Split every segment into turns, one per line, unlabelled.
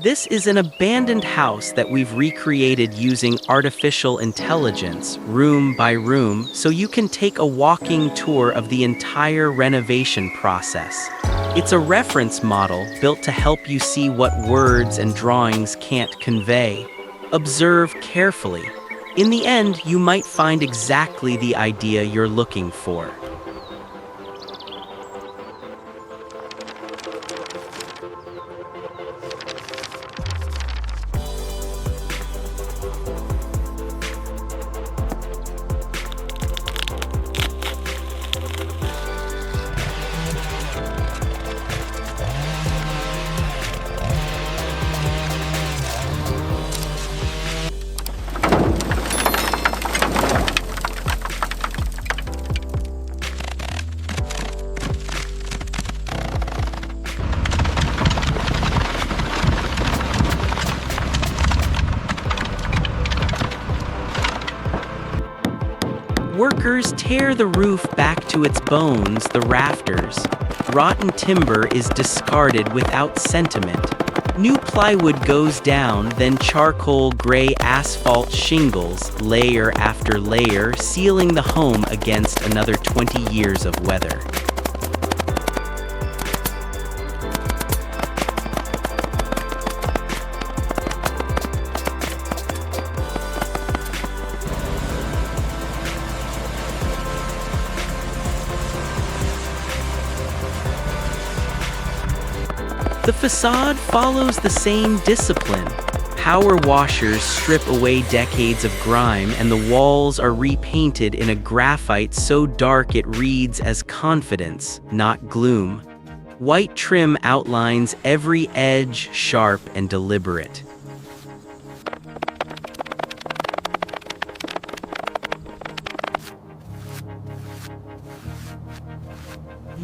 This is an abandoned house that we've recreated using artificial intelligence, room by room, so you can take a walking tour of the entire renovation process. It's a reference model built to help you see what words and drawings can't convey. Observe carefully. In the end, you might find exactly the idea you're looking for. Workers tear the roof back to its bones, the rafters. Rotten timber is discarded without sentiment. New plywood goes down, then charcoal gray asphalt shingles, layer after layer, sealing the home against another 20 years of weather. The facade follows the same discipline. Power washers strip away decades of grime, and the walls are repainted in a graphite so dark it reads as confidence, not gloom. White trim outlines every edge, sharp and deliberate.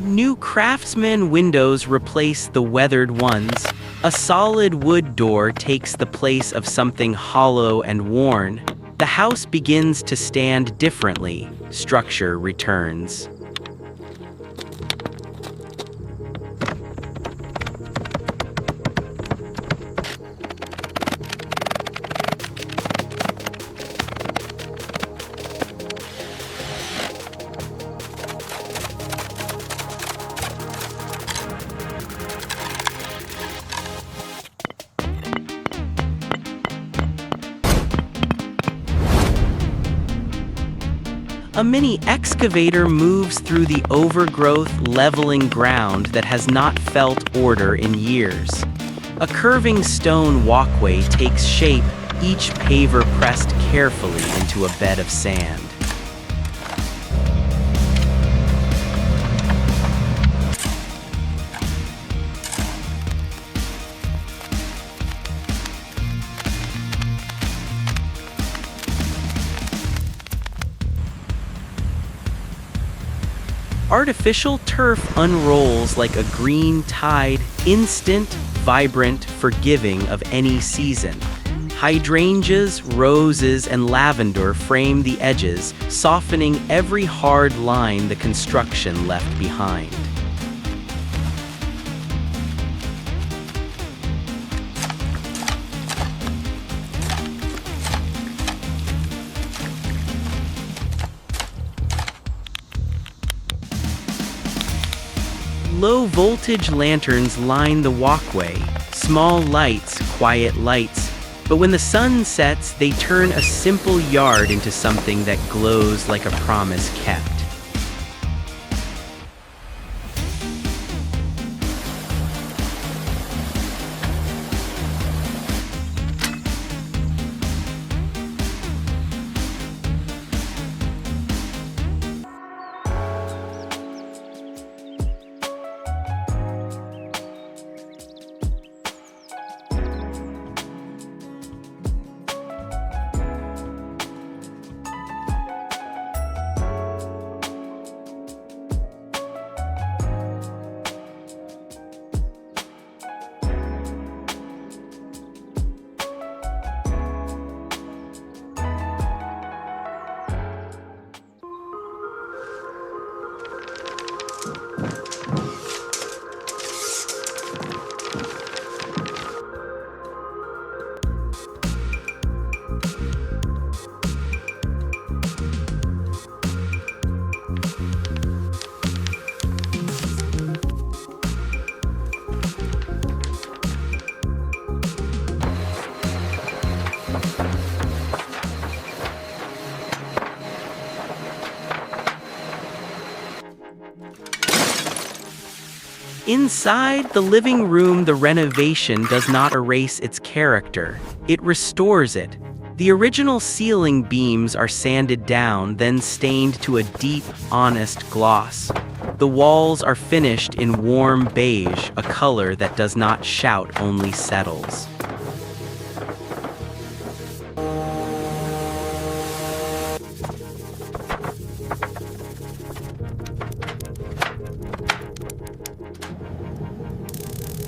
New Craftsman windows replace the weathered ones. A solid wood door takes the place of something hollow and worn. The house begins to stand differently. Structure returns. A mini excavator moves through the overgrowth, leveling ground that has not felt order in years. A curving stone walkway takes shape, each paver pressed carefully into a bed of sand. Artificial turf unrolls like a green tide, instant, vibrant, forgiving of any season. Hydrangeas, roses, and lavender frame the edges, softening every hard line the construction left behind. Low-voltage lanterns line the walkway, small lights, quiet lights, but when the sun sets, they turn a simple yard into something that glows like a promise kept. Inside the living room, the renovation does not erase its character, it restores it. The original ceiling beams are sanded down, then stained to a deep, honest gloss. The walls are finished in warm beige, a color that does not shout, only settles.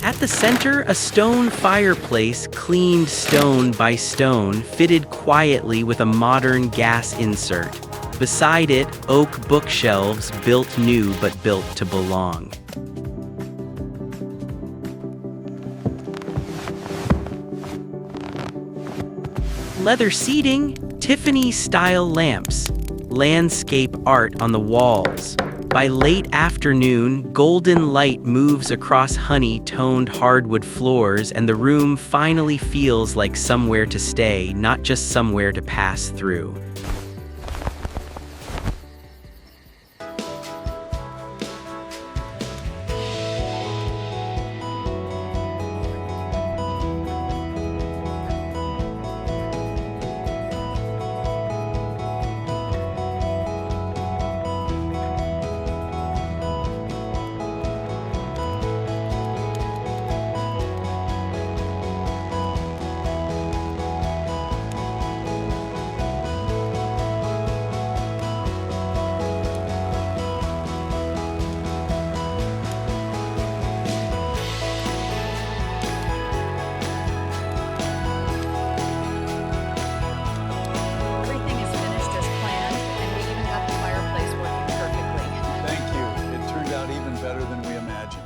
At the center, a stone fireplace, cleaned stone by stone, fitted quietly with a modern gas insert. Beside it, oak bookshelves, built new but built to belong. Leather seating, Tiffany-style lamps, landscape art on the walls. By late afternoon, golden light moves across honey-toned hardwood floors, and the room finally feels like somewhere to stay, not just somewhere to pass through.
Everything is finished as planned, and we even got the fireplace working perfectly.
Thank you. It turned out even better than we imagined.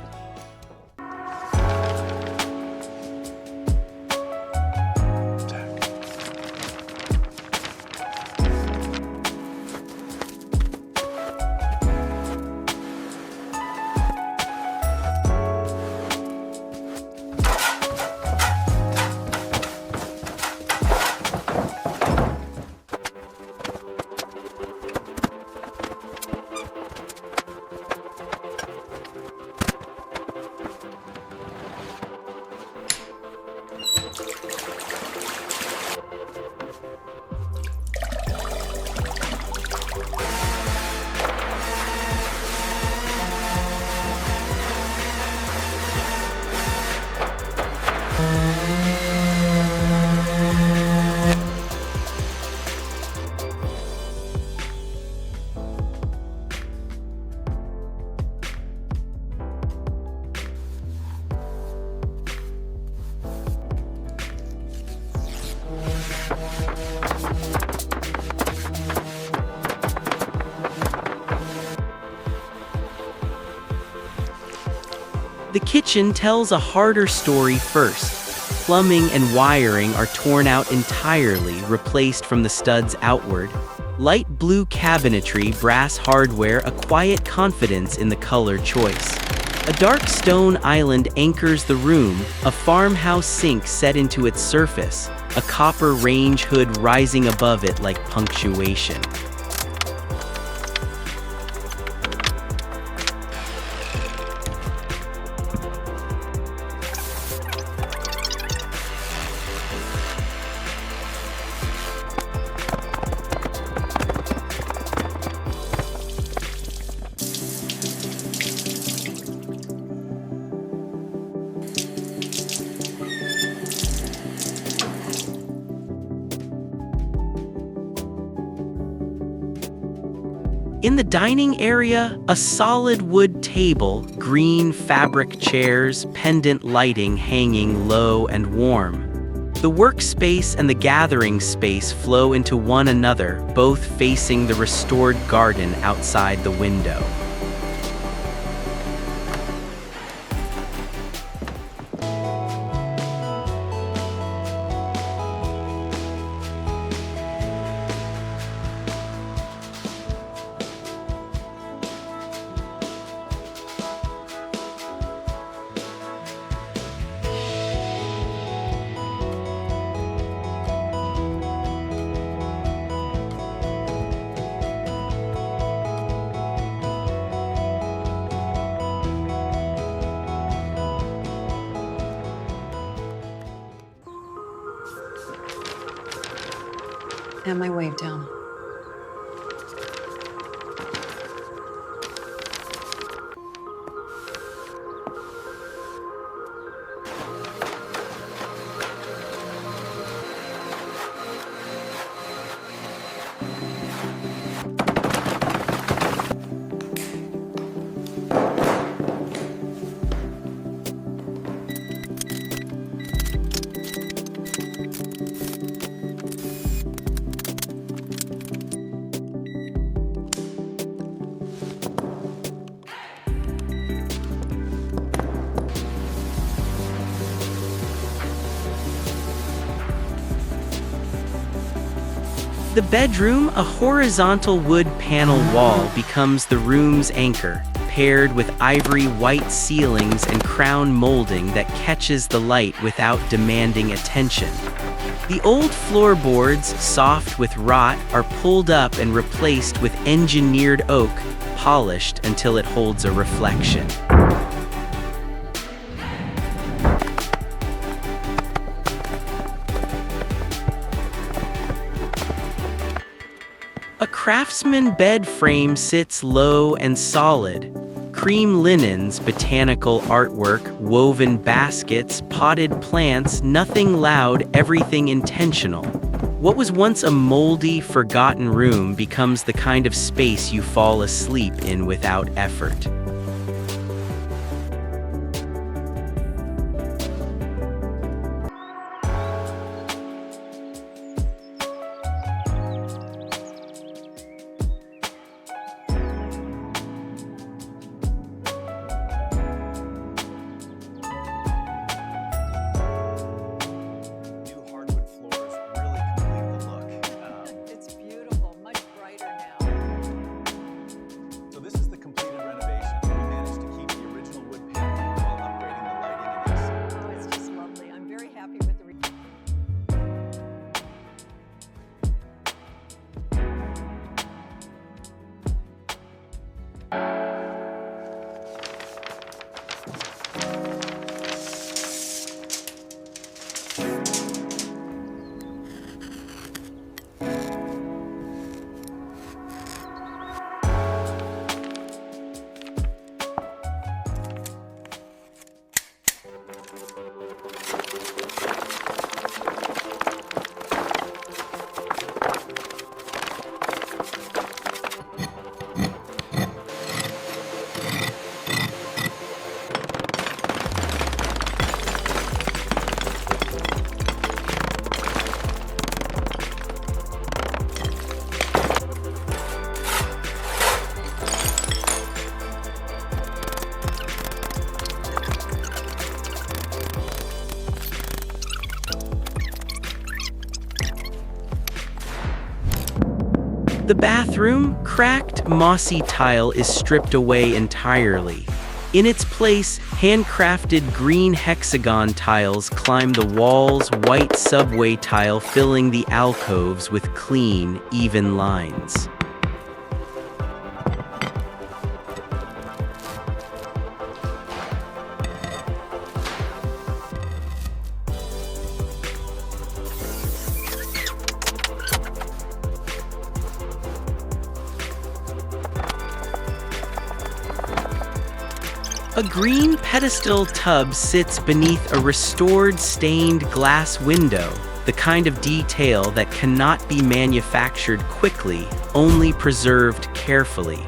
The kitchen tells a harder story first. Plumbing and wiring are torn out entirely, replaced from the studs outward. Light blue cabinetry, brass hardware, a quiet confidence in the color choice. A dark stone island anchors the room, a farmhouse sink set into its surface, a copper range hood rising above it like punctuation. In the dining area, a solid wood table, green fabric chairs, pendant lighting hanging low and warm. The workspace and the gathering space flow into one another, both facing the restored garden outside the window.
And my wave down.
The bedroom, a horizontal wood panel wall, becomes the room's anchor, paired with ivory white ceilings and crown molding that catches the light without demanding attention. The old floorboards, soft with rot, are pulled up and replaced with engineered oak, polished until it holds a reflection. A Craftsman bed frame sits low and solid. Cream linens, botanical artwork, woven baskets, potted plants, nothing loud, everything intentional. What was once a moldy, forgotten room becomes the kind of space you fall asleep in without effort.
New hardwood floors really complete the look.
It's beautiful, much brighter now.
So this is the completed renovation. We managed to keep the original wood paneling while upgrading the lighting and AC.
Oh, it's just lovely. I'm very happy with the
The bathroom, cracked, mossy tile is stripped away entirely. In its place, handcrafted green hexagon tiles climb the walls, white subway tile filling the alcoves with clean, even lines. A green pedestal tub sits beneath a restored stained glass window, the kind of detail that cannot be manufactured quickly, only preserved carefully.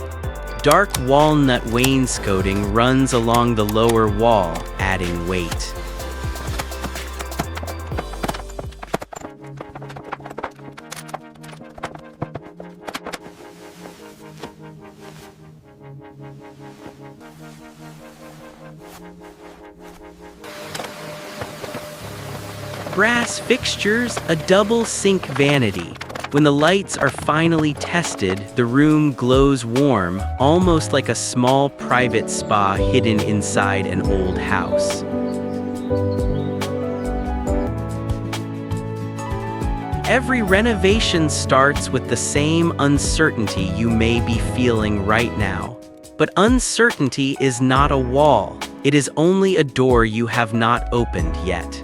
Dark walnut wainscoting runs along the lower wall, adding weight. Brass fixtures, a double sink vanity. When the lights are finally tested, the room glows warm, almost like a small private spa hidden inside an old house. Every renovation starts with the same uncertainty you may be feeling right now. But uncertainty is not a wall. It is only a door you have not opened yet.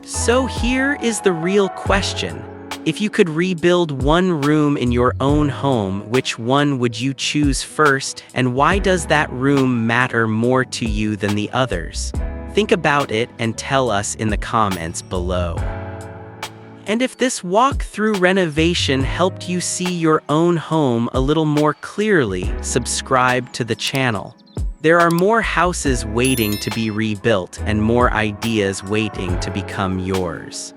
So here is the real question. If you could rebuild one room in your own home, which one would you choose first, and why does that room matter more to you than the others? Think about it and tell us in the comments below. And if this walk through renovation helped you see your own home a little more clearly, subscribe to the channel. There are more houses waiting to be rebuilt and more ideas waiting to become yours.